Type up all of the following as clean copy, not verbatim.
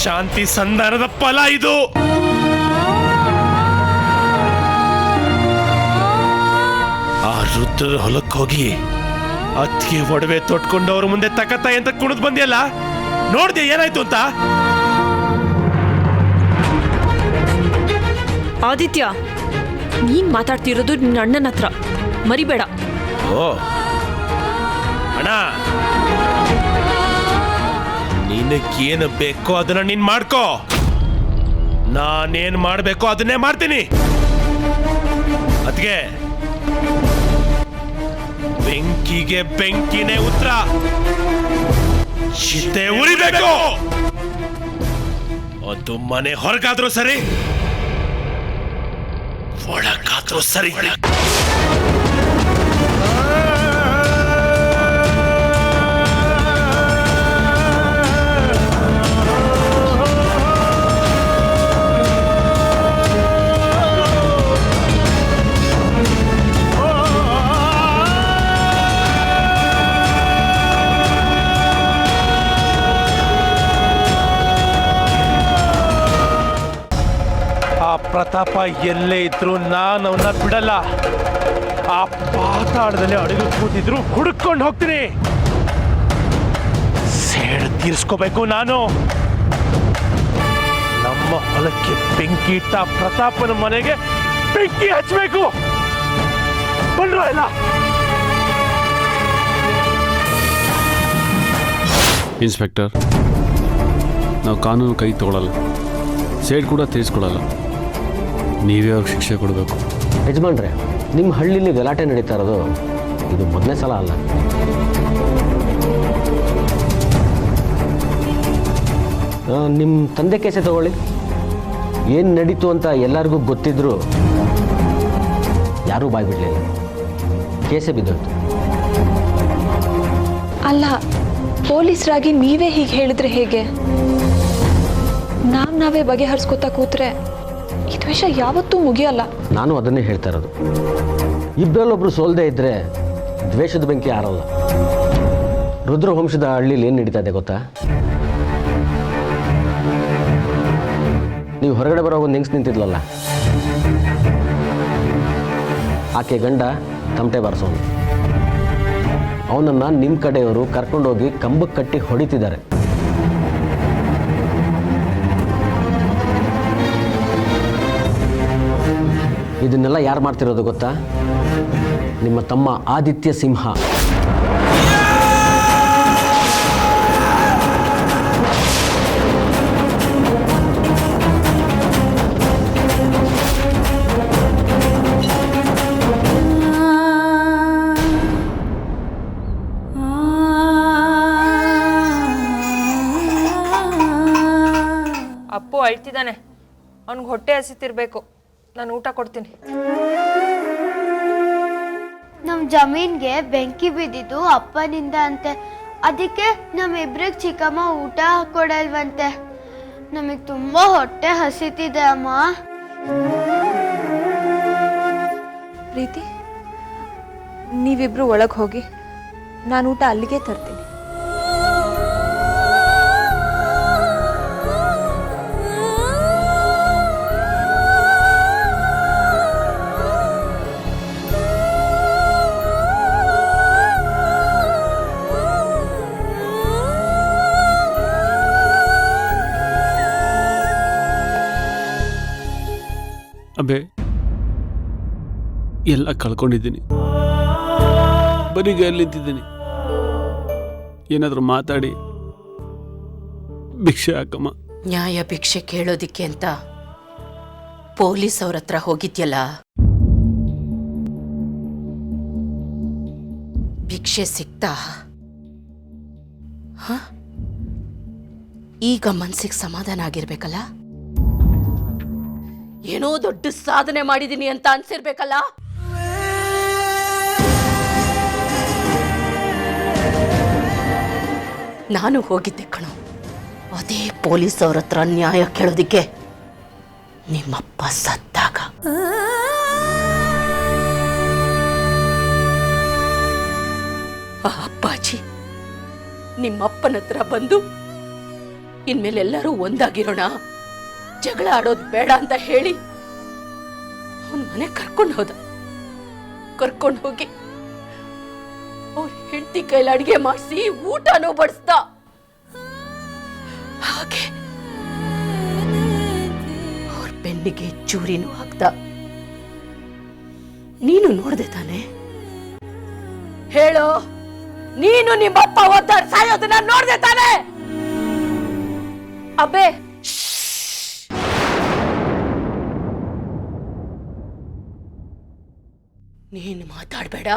ಶಾಂತಿ ಸಂಧಾನದ ಫಲ ಇದು. ಆ ರುದ್ರರ ಹೊಲಕ್ಕೆ ಹೋಗಿ ಅತ್ತಿಗೆ ಒಡವೆ ತೊಟ್ಕೊಂಡು ಅವ್ರ ಮುಂದೆ ತಕತ್ತಾಯಿ ಅಂತ ಕುಣಿದ್ ಬಂದಿಯಲ್ಲ, ನೋಡ್ದೆ ಏನಾಯ್ತು ಅಂತ? ಆದಿತ್ಯ, ನೀನ್ ಮಾತಾಡ್ತಿರೋದು ನಿನ್ನ ಅಣ್ಣನ ಹತ್ರ, ಮರಿಬೇಡ. ಓ ಅಣ್ಣ, ನಿನಗೇನು ಬೇಕೋ ಅದನ್ನ ನೀನ್ ಮಾಡ್ಕೋ, ನಾನೇನ್ ಮಾಡ್ಬೇಕೋ ಅದನ್ನೇ ಮಾಡ್ತೀನಿ. ಅದ್ಗೆ ಬೆಂಕಿಗೆ ಬೆಂಕಿನೇ ಉತ್ತರ, ಚಿತೆ ಉರಿಬೇಕು. ಅದು ಮನೆ ಹೊರಗಾದ್ರೂ ಸರಿ, ಒಳಗಾದ್ರೂ ಸರಿ. ಪ್ರತಾಪ ಎಲ್ಲೇ ಇದ್ರು ನಾನು ಅವನ್ನ ಬಿಡಲ್ಲ. ಆ ಪಾತಾಳದಲ್ಲಿ ಅಡುಗೆ ಕೂತಿದ್ರು ಹುಡುಕೊಂಡು ಹೋಗ್ತೀನಿ. ಸೇಡು ತೀರಿಸ್ಕೋಬೇಕು ನಾನು. ನಮ್ಮ ಹೊಲಕ್ಕೆ ಬೆಂಕಿ ಇಟ್ಟ ಪ್ರತಾಪನ ಮನೆಗೆ ಬೆಂಕಿ ಹಚ್ಚಬೇಕು. ಬಂದ್ರು ಇಲ್ಲ. ಇನ್ಸ್ಪೆಕ್ಟರ್, ನಾವು ಕಾನೂನು ಕೈ ತಗೊಳ್ಳಲ್ಲ, ಸೇಡ್ ಕೂಡ ತೀರಿಸ್ಕೊಡಲ್ಲ. ನೀವೇ ಅವ್ರಿಗೆ ಶಿಕ್ಷೆ ಕೊಡಬೇಕು. ಯಜಮಾನ್ರೆ, ನಿಮ್ಮ ಹಳ್ಳಿಲಿ ಗಲಾಟೆ ನಡೀತಾ ಇರೋದು ಇದು ಮೊದಲನೇ ಸಲ ಅಲ್ಲ. ನಿಮ್ಮ ತಂದೆ ಕೇಸೆ ತಗೊಳ್ಳಿ. ಏನು ನಡೀತು ಅಂತ ಎಲ್ಲರಿಗೂ ಗೊತ್ತಿದ್ರು ಯಾರೂ ಬಾಯ್ ಬಿಡಲಿಲ್ಲ, ಕೇಸೆ ಬಿದ್ದೋಯ್ತು. ಅಲ್ಲ, ಪೊಲೀಸರಾಗಿ ನೀವೇ ಹೀಗೆ ಹೇಳಿದ್ರೆ ಹೇಗೆ? ನಾವೇ ಬಗೆಹರಿಸ್ಕೊತಾ ಕೂತ್ರೆ ಈ ದ್ವೇಷ ಯಾವತ್ತೂ ಮುಗಿಯಲ್ಲ. ನಾನು ಅದನ್ನೇ ಹೇಳ್ತಾ ಇರೋದು. ಇಬ್ಬರಲ್ಲೊಬ್ರು ಸೋಲ್ದೇ ಇದ್ದರೆ ದ್ವೇಷದ ಬೆಂಕಿ ಆರಲ್ಲ. ರುದ್ರವಂಶದ ಹಳ್ಳಿಲಿ ಏನು ನಡೀತಾ ಇದೆ ಗೊತ್ತಾ? ನೀವು ಹೊರಗಡೆ ಬರೋ ಒಂದು ಹೆಂಗ್ಸ್ ನಿಂತಿದ್ಲಲ್ಲ, ಆಕೆ ಗಂಡ ತಮಟೆ ಬಾರಿಸೋನು. ಅವನನ್ನು ನಿಮ್ಮ ಕಡೆಯವರು ಕರ್ಕೊಂಡೋಗಿ ಕಂಬಕ್ಕೆ ಕಟ್ಟಿ ಹೊಡಿತಿದ್ದಾರೆ. ಇದನ್ನೆಲ್ಲ ಯಾರು ಮಾಡ್ತಿರೋದು ಗೊತ್ತಾ? ನಿಮ್ಮ ತಮ್ಮ ಆದಿತ್ಯ ಸಿಂಹ. ಅಪ್ಪು ಅಳ್ತಿದ್ದಾನೆ, ಅವ್ನಿಗೆ ಹೊಟ್ಟೆ ಹಸಿತಿರ್ಬೇಕು. ನಾನು ಊಟ ಕೊಡ್ತೀನಿ. ನಮ್ಮ ಜಮೀನ್ಗೆ ಬೆಂಕಿ ಬಿದ್ದಿದ್ದು ಅಪ್ಪನಿಂದ ಅಂತೆ. ಅದಕ್ಕೆ ನಮ್ಮಿಬ್ರಿಗೆ ಚಿಕ್ಕಮ್ಮ ಊಟ ಕೊಡಲ್ವಂತೆ. ನಮಗೆ ತುಂಬಾ ಹೊಟ್ಟೆ ಹಸಿತಿದೆ ಅಮ್ಮ. ಪ್ರೀತಿ, ನೀವಿಬ್ರು ಒಳಗೆ ಹೋಗಿ, ನಾನು ಊಟ ಅಲ್ಲಿಗೆ ತರ್ತೀನಿ. ಅಬ್ಬೆ, ಎಲ್ಲ ಕಳ್ಕೊಂಡಿದ್ದೀನಿ. ಬರೀ ನಿಂತಿದ್ದೀನಿ. ಏನಾದರೂ ಮಾತಾಡಿ ಭಿಕ್ಷೆ ಹಾಕಮ್ಮ. ನ್ಯಾಯ ಭಿಕ್ಷೆ ಕೇಳೋದಿಕ್ಕೆ ಅಂತ ಪೊಲೀಸ್ ಅವ್ರ ಹತ್ರ ಹೋಗಿದ್ಯಲ್ಲ, ಭಿಕ್ಷೆ ಸಿಕ್ತಾ? ಈಗ ಮನ್ಸಿಗೆ ಸಮಾಧಾನ ಆಗಿರ್ಬೇಕಲ್ಲ? ಏನೋ ದೊಡ್ಡ ಸಾಧನೆ ಮಾಡಿದೀನಿ ಅಂತ ಅನ್ಸಿರ್ಬೇಕಲ್ಲ? ನಾನು ಹೋಗಿದ್ದೆ ಕಣೋ, ಅದೇ ಪೊಲೀಸ್ ಅವ್ರ ಹತ್ರ ನ್ಯಾಯ ಕೇಳೋದಿಕ್ಕೆ. ನಿಮ್ಮಪ್ಪ ಸತ್ತಾಗ ಆ ಅಪ್ಪಾಜಿ ನಿಮ್ಮಪ್ಪನ ಹತ್ರ ಬಂದು ಇನ್ಮೇಲೆ ಎಲ್ಲರೂ ಒಂದಾಗಿರೋಣ, ಜಗಳ ಆಡೋದು ಬೇಡ ಅಂತ ಹೇಳಿ ಅವನ ಮನೆ ಕರ್ಕೊಂಡು ಹೋಗಿ ಅವ್ರ ಹೆಂಡತಿ ಕೈಲಿ ಅಡಿಗೆ ಮಾಡಿಸಿ ಊಟನೂ ಬಡಿಸ್ದ. ಹಾಗೆ ಅವ್ರ ಬೆನ್ನಿಗೆ ಚೂರಿನೂ ಹಾಕ್ದ. ನೀನು ನೋಡ್ದೆ ತಾನೆ? ಹೇಳೋ, ನೀನು ನಿಮ್ಮಪ್ಪ ಒದ್ದಾಡ್ ಸಾಯೋದನ್ನ ನೋಡ್ದೆ ತಾನೆ? ಅಬ್ಬೆ, ನೀನು ಮಾತಾಡ್ಬೇಡ.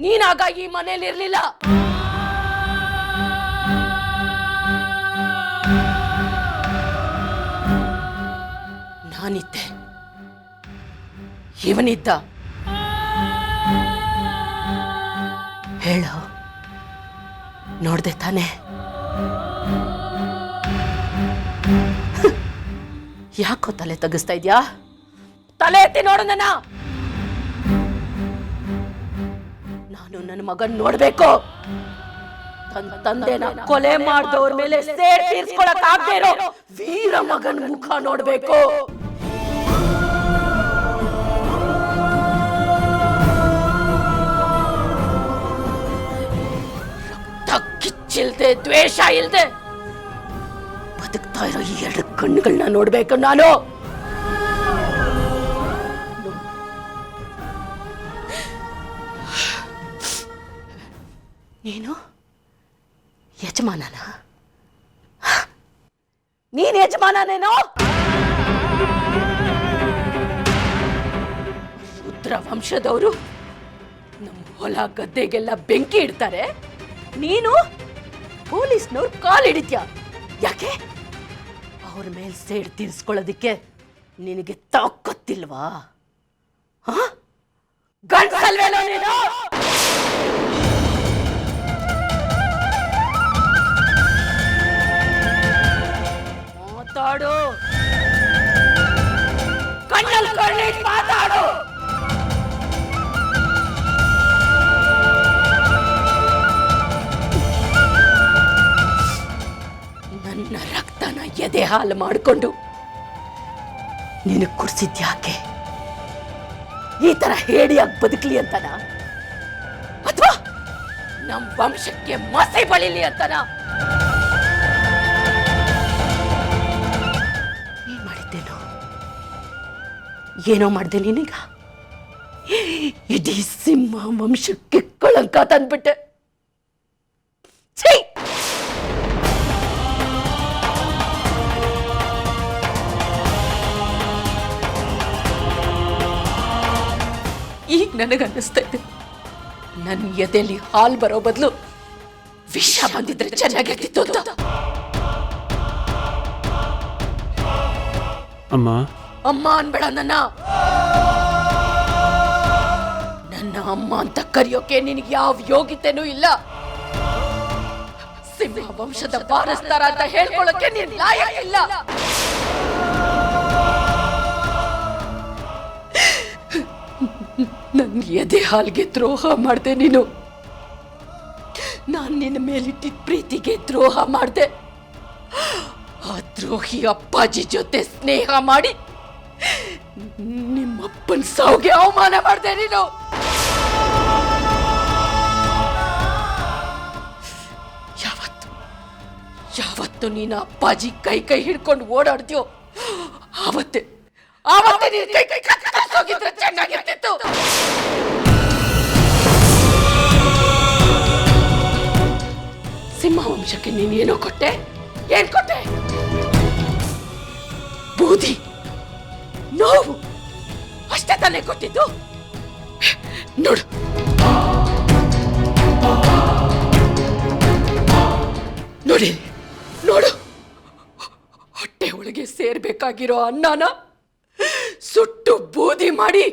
ನೀನಾಗ ಈ ಮನೇಲಿ ಇರ್ಲಿಲ್ಲ. ನಾನಿದ್ದೆ, ಇವನಿದ್ದ. ಹೇಳೋ, ನೋಡ್ದೆ ತಾನೆ? ಯಾಕೋ ತಲೆ ತಗ್ಗಿಸ್ತಾ ಇದ್ಯಾ? ತಲೆ ಎತ್ತಿ ನೋಡು ನನ್ನ. ನಾನು ನನ್ನ ಮಗನ್ ನೋಡ್ಬೇಕು. ತಂದೆನ ಕೊಲೆ ಮಾಡಿದವ್ರ ಮೇಲೆ ಸೇಡ್ ತೀರ್ಸ್ಕೊಳಕ್ ಆಗದೆ ಇರೋ ವೀರ ಮಗನ್ ಮುಖ ನೋಡ್ಬೇಕು. ಕಿಚ್ಚಿಲ್ದೆ, ದ್ವೇಷ ಇಲ್ದೆ ಬದುಕ್ತಾ ಇರೋ ಈ 2 ಕಣ್ಣುಗಳನ್ನ ನೋಡ್ಬೇಕು ನಾನು. ನೀನು ಯಜಮಾನನ? ನೀನ್ ಯಜಮಾನನೇನೋ? ರುದ್ರ ವಂಶದವರು ನಮ್ಮ ಹೊಲ ಗದ್ದೆಗೆಲ್ಲ ಬೆಂಕಿ ಇಡ್ತಾರೆ, ನೀನು ಪೊಲೀಸ್ನವ್ರು ಕಾಲ್ ಹಿಡಿತ್ಯಾ. ಯಾಕೆ? ಅವ್ರ ಮೇಲೆ ಸೇಡ್ ತೀರ್ಸ್ಕೊಳ್ಳೋದಿಕ್ಕೆ ನಿನಗೆ ತಾಕತ್ತಿಲ್ವಾ? ಗಂಡಸಲ್ವೇನೋ ನೀನು? ಮಾತಾಡು, ಕಣ್ಣಲ್ಲಿ ಕಣ್ಣಿಟ್ಟು ಮಾತಾಡು. ನನ್ನ ರಕ್ತನ ಎದೆ ಹಾಲು ಮಾಡಿಕೊಂಡು ನೀನು ಕುಡಿಸಿದ್ಯಾಕೆ? ಈ ತರ ಹೇಡಿಯಾಗಿ ಬದುಕಲಿ ಅಂತನಾ? ಅಥವಾ ನಮ್ಮ ವಂಶಕ್ಕೆ ಮಸೆ ಬಳಿಲಿ ಅಂತನಾ? ಏನ್ ಮಾಡಿದ್ದೇನೋ? ಏನೋ ಮಾಡಿದೆ ನೀನೀಗ? ಇಡೀ ಸಿಂಹ ವಂಶಕ್ಕೆ ಕಳಂಕ ತಂದ್ಬಿಟ್ಟೆ. ಛೀ! ಈಗ ನನಗನ್ನಿಸ್ತಾ ಇದೆ, ನನ್ನ ಎದೆಯಲ್ಲಿ ಹಾಲು ಬರೋ ಬದಲು ವಿಷ ಬಂದಿದ್ರೆ ಚೆನ್ನಾಗಿರ್ತಿತ್ತು ಅಂತ. ಅಮ್ಮ, ಅಮ್ಮ ಅನ್ಬೇಡ ನನ್ನ. ನನ್ನ ಅಮ್ಮ ಅಂತ ಕರೆಯೋಕೆ ನಿನಗೆ ಯಾವ ಯೋಗ್ಯತೆನೂ ಇಲ್ಲ. ಸಿಂಹ ವಂಶದ ವಾರಸ್ದಾರ ಅಂತ ಹೇಳ್ಕೊಳ್ಳೋಕೆ ನೀನ್ ಲಾಯಕ್ ಇಲ್ಲ. ನನ್ನ ಎದೆ ಹಾಲ್ಗೆ ದ್ರೋಹ ಮಾಡ್ದೆ ನೀನು. ನಾನು ನಿನ್ನ ಮೇಲಿಟ್ಟಿದ್ದ ಪ್ರೀತಿಗೆ ದ್ರೋಹ ಮಾಡ್ದೆ. ಆ ದ್ರೋಹಿ ಅಪ್ಪಾಜಿ ಜೊತೆ ಸ್ನೇಹ ಮಾಡಿ ನಿಮ್ಮಪ್ಪನ ಸಾವುಗೆ ಅವಮಾನ ಮಾಡ್ದೆ ನೀನು. ಯಾವತ್ತು ನೀನು ಅಪ್ಪಾಜಿ ಕೈ ಹಿಡ್ಕೊಂಡು ಓಡಾಡ್ತೀಯೋ ಆವತ್ತೇ ನೀನು ಕೈ ಹೋಗಿದ್ರೆ ಚೆನ್ನಾಗಿರ್ತಿತ್ತು. ಸಿಂಹ ವಂಶಕ್ಕೆ ನೀನು ಏನೋ ಕೊಟ್ಟೆ. ಏನ್ ಕೊಟ್ಟೆ? ಬೂದಿ, ನೋವು ಅಷ್ಟೇ ತಾನೇ ಕೊಟ್ಟಿದ್ದು. ನೋಡು, ನೋಡು, ಹೊಟ್ಟೆ ಒಳಗೆ ಸೇರ್ಬೇಕಾಗಿರೋ ಅನ್ನನ ಸುಟ್ಟು ಬೂದಿ ಮಾಡಿ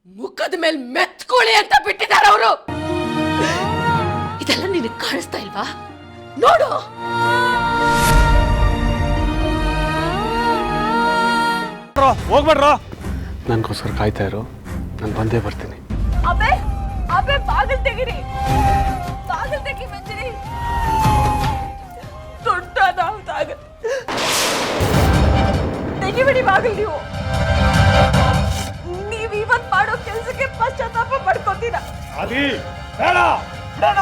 ಮುಖದ ಮೇಲೆ ಮೆತ್ಕೊಳ್ಳಿ ಅಂತ ಬಿಟ್ಟಿದ್ದಾರೆ ಅವರು. ಇದೆಲ್ಲ ನಿನಗೆ ಕಾಣಿಸ್ತಾ ಇಲ್ವಾ? ನೋಡು. ಹೋಗ್ಬೇಡ್ರ. ನನಗೋಸ್ಕರ ಕಾಯ್ತಾ ಇರೋ, ನಾನು ಬಂದೇ ಬರ್ತೀನಿ. ಅಬೆ ಬಾಗಿಲು ತೆಗಿರಿ, ಬಾಗಿಲು ತೆಗಿ ಮಂಜರಿ. ದೊಡ್ಡ ಅನಾಹುತ ತೆಗಿಬಿಡಿ ಬಾಗಿಲು ನೀವು ಇವತ್ತು ಮಾಡೋ ಕೆಲಸಕ್ಕೆ ಪಶ್ಚಾತ್ತಾಪ ಪಡ್ಕೋತೀರ. ಬೇಡ